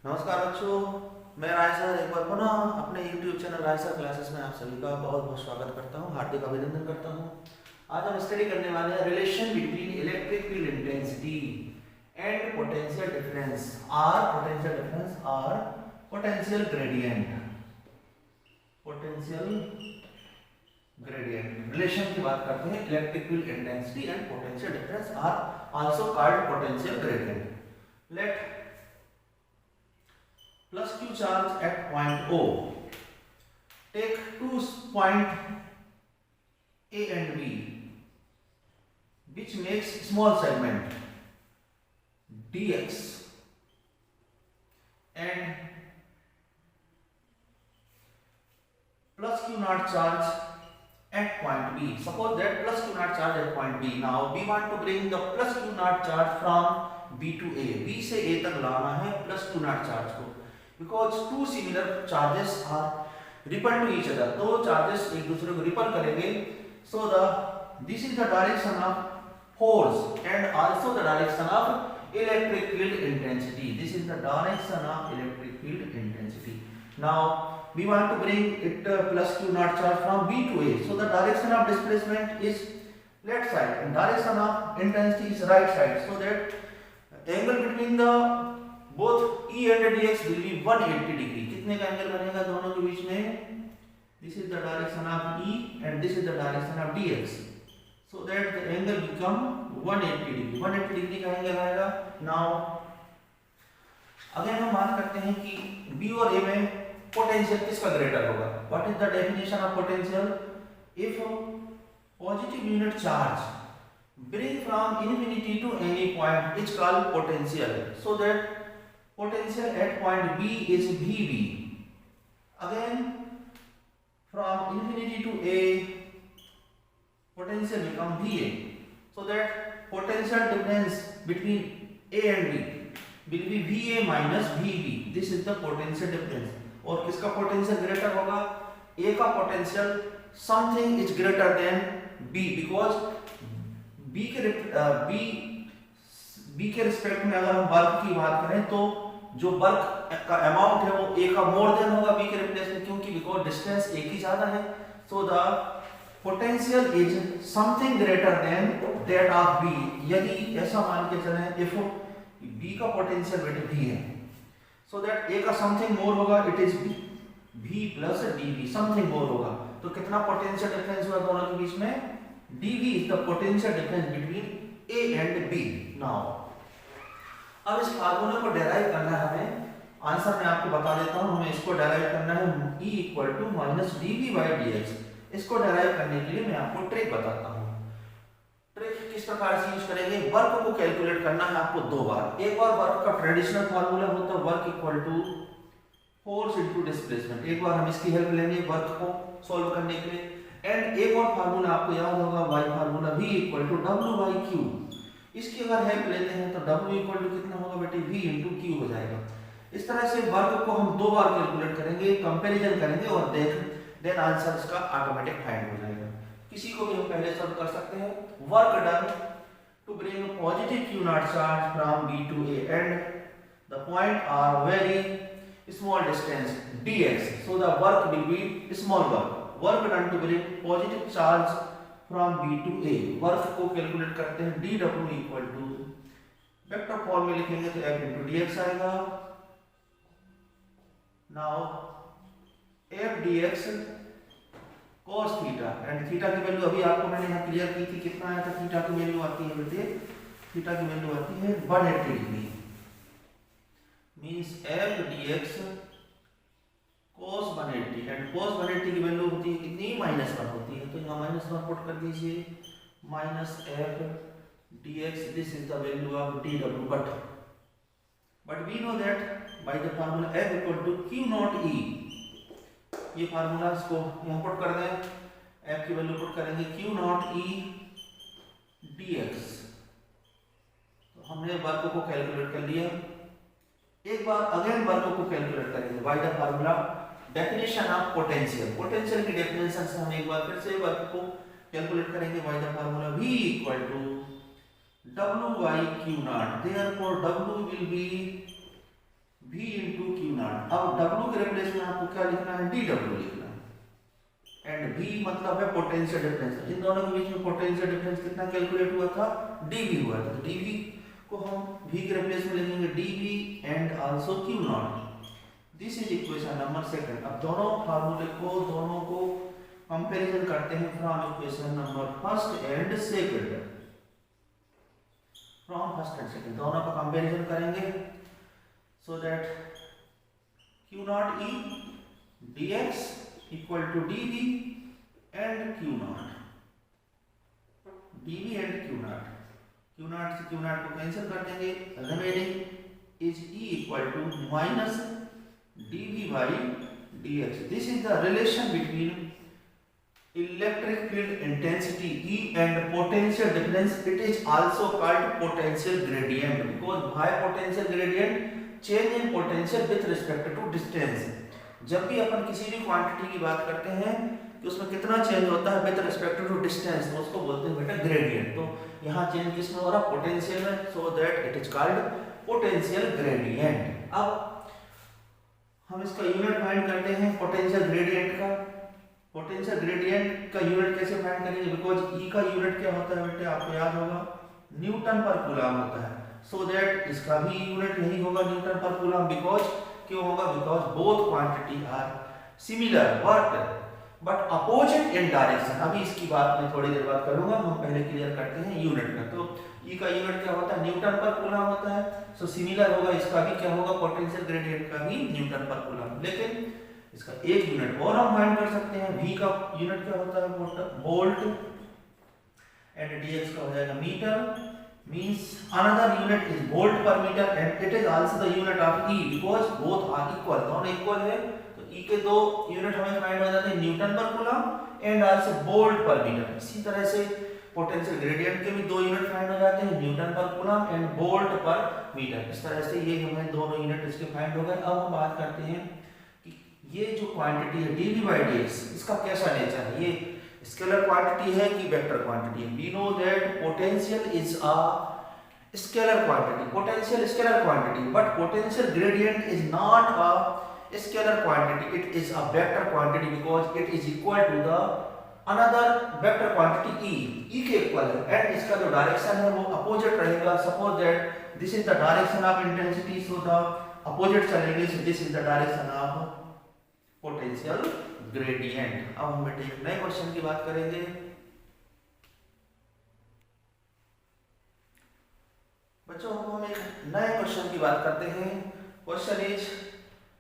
नमस्कार बच्चों, मैं राय सर एक बार पुनः अपने YouTube चैनल राय सर क्लासेस में आप सभी का बहुत बहुत स्वागत करता हूं, हार्दिक अभिनंदन करता हूं। आज हम स्टडी करने वाले हैं relation between electric field intensity and potential difference or potential gradient relation की बात करते हैं। Electric field intensity and potential difference are also called potential gradient. Let plus q charge at point O. Take two point A and B, which makes small segment dx, and plus q naught charge at point B. Suppose that plus q naught charge at point B. Now we want to bring the plus q naught charge from B to A. B से A तक लाना है plus q naught charge को, because two similar charges are repel to each other. दो charges एक दूसरे को repel करेंगे. So this is the direction of force and also the direction of electric field intensity. This is the direction of electric field intensity. Now we want to bring it plus q naught charge from B to A. So the direction of displacement is left side and direction of intensity is right side. So that angle between the both E and dx will be 180 degree. कितने का angle बनेगा दोनों के बीच में? This is the direction of E and this is the direction of dx. So that the angle become 180 degree. 180 degree का angle आएगा. Now अगर हम मान करते हैं कि B और A में पोटेंशियल किसका ग्रेटर होगा? What is the definition of potential? If positive unit charge bring from infinity to any point is called potential. So that potential at point B is VB. Again, from infinity to A, potential become VA. So that potential difference between A and B will be VA minus VB. This is the potential difference. और किसका potential greater होगा? A का potential something is greater than B because B के respect में अगर हम bulk की बात करें तो जो बल्क का अमाउंट है वो A का मोर देन होगा B के रिप्लेस में, क्योंकि बिकॉज डिस्टेंस A की ज्यादा है. So the potential is something greater than that of B. यदि ऐसा मान के चलें इफ B का पोटेंशियल वैल्यू V है, सो दैट A का समथिंग मोर होगा, it is V plus dV. Something more होगा तो कितना पोटेंशियल डिफरेंस हुआ दोनों के बीच में? dV is the potential difference between A and B. Now अब इस फार्मूले को डेराइव करना है हमें. आंसर मैं आपको बता देता हूं. हमें इसको डेराइव करना है E equal to minus dV/dx. इसको डेराइव करने के लिए मैं आपको ट्रिक बताता हूं. ट्रिक किस प्रकार से यूज करेंगे? वर्क को कैलकुलेट करना है आपको दो बार. एक बार वर्क का ट्रेडिशनल फार्मूला होता है work equal to force into displacement. एक बार हम इसकी हेल्प लेंगे वर्क को सॉल्व करने के लिए. एंड एक और फार्मूला आपको याद होगा y formula V equal to W/Q. इसकी अगर हेल्प लेते हैं तो W इक्वल टू कितना होगा बेटे? V इंटू Q हो जाएगा. इस तरह से वर्क को हम दो बार कैलकुलेट करेंगे, कंपैरिजन करेंगे और देन आंसर इसका ऑटोमेटिक फाइंड हो जाएगा. किसी को भी हम पहले सॉल्व कर सकते हैं. Work done to bring positive Q naught charge from B to A and the point are very small distance dx. So the work will be small work. Work done to bring positive charge from B to A. Work को calculate करते हैं dW equal to vector form में लिखेंगे तो F into dx आएगा. Now F dx cos theta and theta की value अभी आपको मैंने यहाँ क्लियर की थी. कितना आया था? थीटा की वैल्यू आती है बेटे, थीटा की वैल्यू आती है 180 degree. Means F dx cos 180 and cos 180 की वैल्यू होती है कितनी? -1 होती है. तो यहाँ -1 पुट कर दीजिए. Minus F dx, this is the value of dW. But we know that by the formula F equal to Q naught E. ये फार्मूला इसको यहाँ पुट कर दें. F की वैल्यू पुट करेंगे Q नॉट E dx. तो हमने work को कैलकुलेट कर लिया. एक बार अगेन वर्क को कैलकुलेट करेंगे by the formula definition of potential. Potential की डेफिनेशन से हम एक बार फिर से वर्क को कैलकुलेट करेंगे by the formula V equal to W by Q naught. Therefore W will be V into Q naught. अब W के रिप्लेस में आपको क्या लिखना है, dW लिखना है। एंड V मतलब है पोटेंशियल डिफरेंस। इन दोनों के बीच में पोटेंशियल डिफरेंस कितना कैलकुलेट हुआ था, dV हुआ था। तो dV को हम V के रिप्लेस में लिखेंगे dV and also Q not. This is equation number second. अब दोनों को कंपैरिजन करते हैं from equation number first and second. From first and second दोनों का कंपैरिजन करेंगे so that q naught e dx equal to dv and q naught से q naught को कैंसिल कर देंगे, remaining is e equal to minus dv by dx. This is the relation between electric field intensity E and potential difference. It is also called potential gradient because by potential gradient change in potential with respect to distance. जब भी अपन किसी भी quantity की बात करते हैं कि उसमें कितना चेंज होता है विद रिस्पेक्ट टू डिस्टेंस, तो उसको बोलते हैं बेटा ग्रेडियंट। तो यहाँ चेंज किसमें हो रहा है, पोटेंशियल में, so that it is called potential gradient. अब हम इसका यूनिट फाइंड करते हैं पोटेंशियल ग्रेडियंट का। पोटेंशियल ग्रेडियंट का यूनिट कैसे फाइंड करेंगे, बिकॉज ई का यूनिट क्या होता है बेटे, आपको याद होगा न्यूटन पर कूलम होता है। सो दैट इसका भी यूनिट यही होगा न्यूटन पर कूलम। बिकॉज क्यों होगा, because both quantity are similar but opposite in direction. अभी इसकी बात मैं थोड़ी देर बाद करूंगा, हम पहले क्लियर करते हैं यूनिट का। तो ई का यूनिट क्या होता है, न्यूटन पर कूलम होता है। सो सिमिलर होगा, इसका भी क्या होगा, पोटेंशियल ग्रेडियंट का भी न्यूटन पर कूलम। लेकिन इसका एक यूनिट और हम फाइंड कर सकते हैं, v का यूनिट क्या होता है, वोल्ट, एंड dx का हो जाएगा metre. Means another unit is volt per metre and it is also the unit of e because both are equal, दोनों इक्वल है। तो e के दो यूनिट हमें फाइंड हो जाते हैं, न्यूटन पर coulomb and also volt per metre. इसी तरह से पोटेंशियल ग्रेडियंट के भी दो यूनिट फाइंड हो जाते हैं, न्यूटन पर coulomb and volt per metre. इस तरह से ये हमें दोनों यूनिट इसके फाइंड हो गए। अब हम बात करते हैं ये जो क्वांटिटी है dv by dx, इसका कैसा नेचर है, ये स्केलर क्वांटिटी है कि वेक्टर क्वांटिटी है। We know that potential is a scalar quantity, potential scalar quantity, but potential gradient is not a scalar quantity, it is a vector quantity because it is equal to the another vector quantity e के equal है। And इसका जो direction है वो opposite रहेगा। Suppose that this is the direction of intensity, so the opposite चलेंगे, so this is the direction of potential gradient. अब हम बेटे एक नए क्वेश्चन की बात करेंगे। बच्चों हम एक नए क्वेश्चन की बात करते हैं। Question is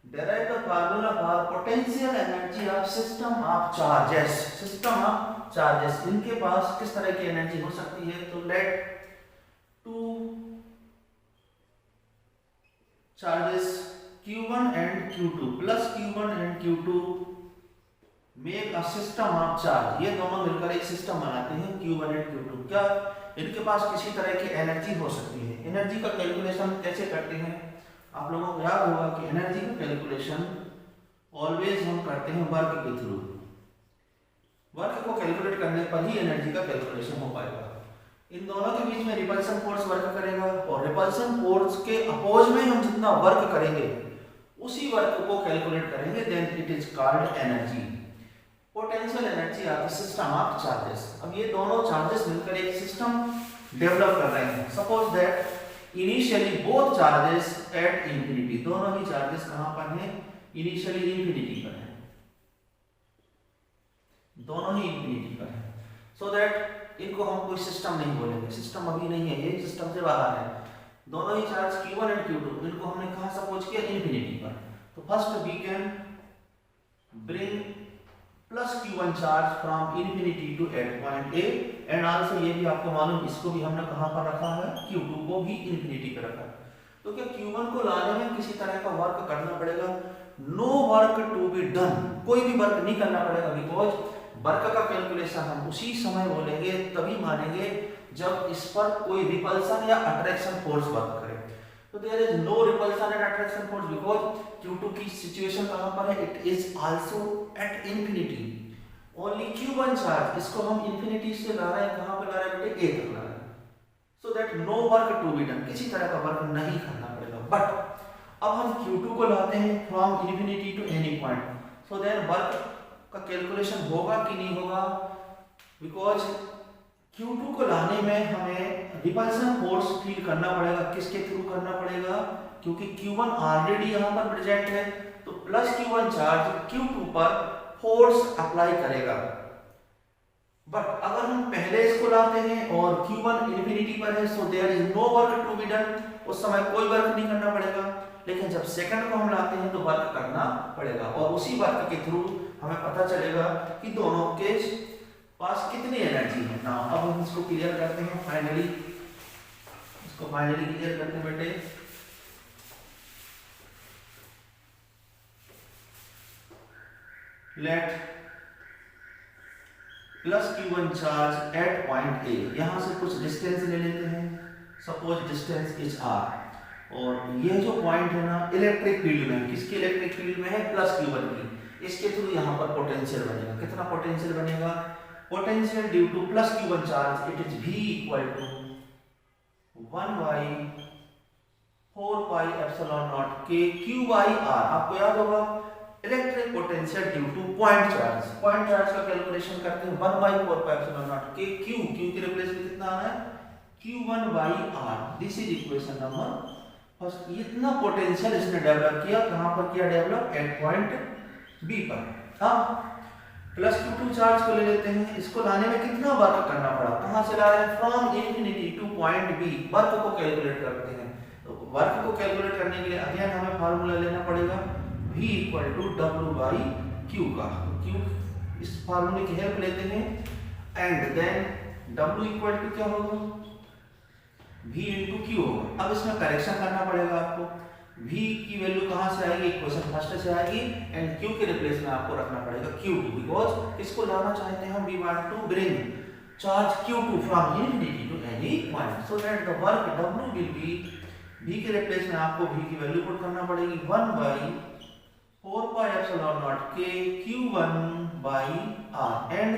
derive the formula for potential energy of system of charges. System of charges, इनके पास किस तरह की एनर्जी हो सकती है। तो let two charges Q1 and Q2 plus Q1 and Q2 make a system of charge। ये दोनों मिलकर एक सिस्टम बनाते हैं Q1 and Q2। क्या इनके पास किसी तरह की एनर्जी हो सकती है। एनर्जी का कैलकुलेशन कैसे करते हैं, आप लोगों को याद होगा कि एनर्जी का कैलकुलेशन ऑलवेज हम करते हैं वर्क के थ्रू। वर्क को कैलकुलेट करने पर ही एनर्जी का कैलकुलेशन हो पाएगा। इन दोनों के बीच में रिपल्सन फोर्स वर्क करेगा और रिपल्सन फोर्स के अपोज में हम जितना वर्क करेंगे उसी वर्क को कैलकुलेट करेंगे, then it is called energy. Potential energy of the system of charges. अब ये दोनों चार्जेस मिलकर एक सिस्टम डेवलप कर रहे हैं। Suppose that initially both charges at infinity, दोनों ही चार्जेस कहां पर हैं, इनिशियली इंफिनिटी पर हैं, दोनों ही इंफिनिटी पर हैं। सो दैट इनको हम कोई सिस्टम नहीं बोलेंगे, सिस्टम अभी नहीं है, ये सिस्टम से बाहर है। दोनों ही चार्ज Q1 और Q2 इनको हमने कहां सपोज किया, इंफिनिटी पर। तो first we can bring plus Q1 charge from infinity to at point A and also ये भी आपको मालूम, इसको भी हमने कहां पर रखा है, Q2 को भी इंफिनिटी पर रखा है। तो क्या Q1 को लाने में किसी तरह का वर्क करना पड़ेगा, no work to be done, कोई भी वर्क नहीं करना पड़ेगा। बिकॉज वर्क का कैलकुलेशन हम उसी समय बोलेंगे, तभी मानेंगे जब इस पर कोई रिपल्सन या अट्रैक्शन फोर्स वर्क करे। तो there is no repulsion and attraction force because Q2 की सिचुएशन कहां पर है, it is also at infinity. Only Q1 charge, इसको हम इंफिनिटी से ला रहे हैं, कहां पे ला रहे हैं बेटे, A तक ला रहे हैं। So that no work to be done, किसी तरह का वर्क नहीं करना पड़ेगा। बट अब हम Q2 को लाते हैं from infinity to any point, so then work का कैलकुलेशन होगा कि नहीं होगा, बिकॉज Q2 को लाने में हमें रिपल्सन फोर्स फील करना पड़ेगा। किसके थ्रू करना पड़ेगा, क्योंकि Q1 ऑलरेडी यहाँ पर प्रेजेंट है, तो प्लस Q1 चार्ज Q2 पर फोर्स अप्लाई करेगा। बट अगर हम पहले इसको लाते हैं और Q1 इन्फिनिटी पर है, so there is no work to be done, उस समय कोई वर्क नहीं करना पड़ेगा। लेकिन जब सेकंड को हम लाते हैं तो वर्क करना पड़ेगा, और उसी वर्क के थ्रू हमें पता चलेगा कि दोनों के पास कितनी एनर्जी है। ना अब हम इसको क्लियर करते हैं, फाइनली इसको क्लियर करते हैं बेटे। Late plus Q1 charge at point A, यहां से कुछ डिस्टेंस ले लेते हैं, सपोज डिस्टेंस इज r, और ये जो पॉइंट है ना इलेक्ट्रिक फील्ड में, किसकी इलेक्ट्रिक फील्ड में है, प्लस Q1 की, इसके थ्रू यहाँ पर पोटेंशियल बनेगा। कितना पोटेंशियल बनेगा, potential due to plus Q1 charge it is V equal to 1 by 4 pi epsilon naught k Q by R। आपको याद होगा electric potential due two point charge का कैलकुलेशन करते हैं 1 by 4 pi epsilon naught k Q की replace में कितना आना है, Q1 by R। This is equation number first. इतना पोटेंशियल इसने डेवलप किया, कहां पर किया डेवलप, एट पॉइंट बी पर। अब प्लस Q2 चार्ज को ले लेते हैं, इसको लाने में कितना वर्क करना पड़ा, कहां से ला रहे हैं, from infinity to point B. Work को कैलकुलेट करते हैं, तो वर्क को कैलकुलेट करने के लिए अगेन हमें फार्मूला लेना पड़ेगा V equal to W by Q का। Q इस फार्मूले की हेल्प लेते हैं, and then W equal to क्या होगा, V इंटू Q होगा। अब इसमें करेक्शन करना पड़ेगा आपको, V की वैल्यू कहां से आएगी, इक्वेशन फर्स्ट से आएगी, एंड Q के रिप्लेस में आपको रखना पड़ेगा Q2, बिकॉज इसको लाना चाहते हैं हम, we want to bring charge Q2 from infinity to any point, so that the work W will be, V के रिप्लेस में आपको V की वैल्यू पुट करना पड़ेगी 1 by 4 pi epsilon naught k Q1 by R, and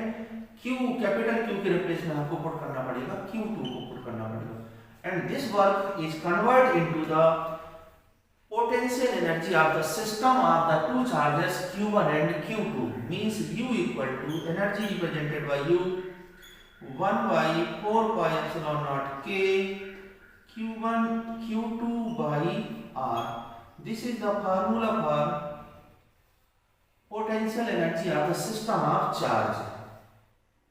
Q capital Q के replace में आपको put करना पड़ेगा Q2 को पुट करना पड़ेगा, and this work is convert into the potential energy of the system of the two charges Q1 and Q2, means U equal to energy represented by U 1 by 4 pi epsilon naught k Q1 Q2 by R. This is the formula for potential energy of the system of charge,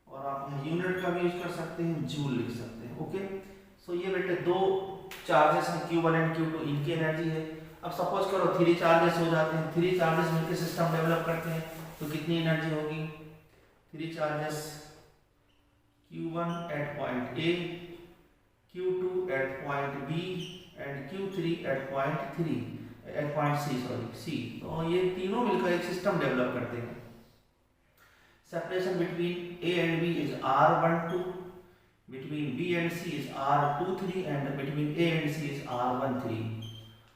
और आप यहाँ unit का भी use कर सकते हैं, joule लिख सकते हैं। ओके, सो ये बेटे दो चार्जेस हैं Q1 एंड Q2, इनकी एनर्जी है। अब सपोज करो 3 चार्जेस हो जाते हैं, 3 चार्जेस मिलकर सिस्टम डेवलप करते हैं, तो कितनी एनर्जी होगी, 3 charges Q1 at point A, Q2 at point B and Q3 at point C। तो ये तीनों मिलकर एक सिस्टम डेवलप करते हैं। Separation between A and B is R12, between B and C is R23, and between A and C is R13।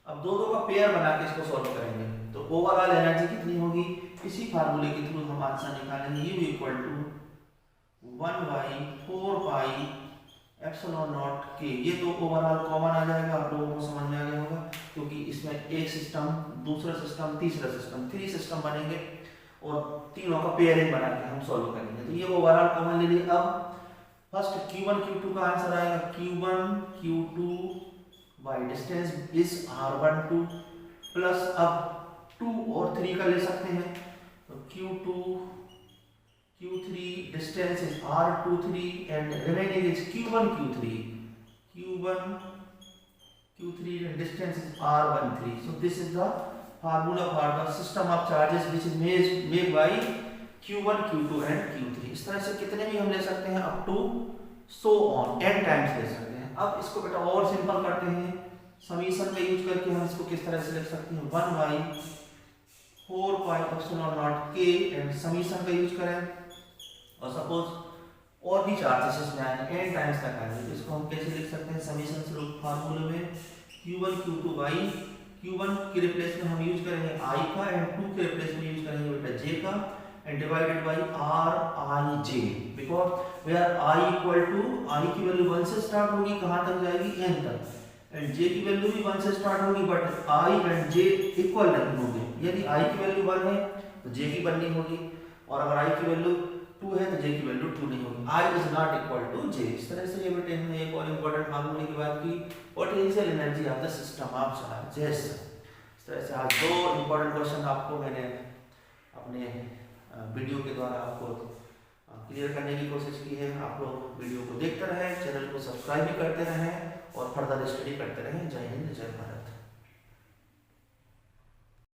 अब दो का पेयर बना के इसको सॉल्व करेंगे, तो ओवरऑल एनर्जी कितनी होगी, इसी फार्मूले के थ्रू हम आंसर निकालेंगे। U equal to 1 by 4 pi epsilon naught k। ये तो ओवरऑल कॉमन आ जाएगा, आप लोगों को समझ में आ गया होगा, क्योंकि इसमें एक सिस्टम, दूसरा सिस्टम, तीसरा सिस्टम, 3 सिस्टम बनेंगे, और तीनों का पेयरिंग बना के हम सॉल्व करेंगे। तो ये ओवरऑल कॉमन ले लिए। अब फर्स्ट Q1 Q2 का आंसर आएगा Q1 Q2 by distance is R12 plus अब 2 और 3 का ले सकते हैं, तो Q2 Q3 distance is R23 and remaining is Q1 Q3 and distance is R13. So this is the formula for the system of charges which is made by Q1 Q2 and Q3। इस तरह से कितने भी हम ले सकते हैं, up to so on n times ले सकते हैं। अब इसको बेटा और सिंपल करते हैं, समीशन का यूज करके हम इसको किस तरह से लिख सकते हैं, 1 by 4 pi epsilon naught k, and summation का यूज करें, और सपोज और भी चार्जेस इसमें आए n टाइम्स तक आए, तो इसको हम कैसे लिख सकते हैं, समीशन से फार्मूले में Q1 Q2 by Q1 के रिप्लेस में हम यूज करेंगे I का, एंड 2 के रिप्लेस में यूज करेंगे बेटा J का, and divided by Rij, because where I equal to I की वैल्यू 1 से स्टार्ट होगी, कहां तक जाएगी, n तक, एंड जे की वैल्यू भी 1 से स्टार्ट होगी, but I and J equal नहीं होंगे। यदि आई की वैल्यू 1 है तो जे की 1 नहीं होगी, और अगर आई की वैल्यू 2 है तो जे की वैल्यू 2 नहीं होगी। I is not equal to जे। इस तरह से ये बेटे हमने एक और इंपॉर्टेंट फार्मूले की बात की, potential energy of the system of charges. इस तरह से आज दो इंपॉर्टेंट क्वेश्चन आपको मैंने अपने वीडियो के द्वारा आपको क्लियर करने की कोशिश की है। आप लोग वीडियो को देखते रहें, चैनल को सब्सक्राइब भी करते रहें और फर्दर स्टडी करते रहें। जय हिंद, जय भारत।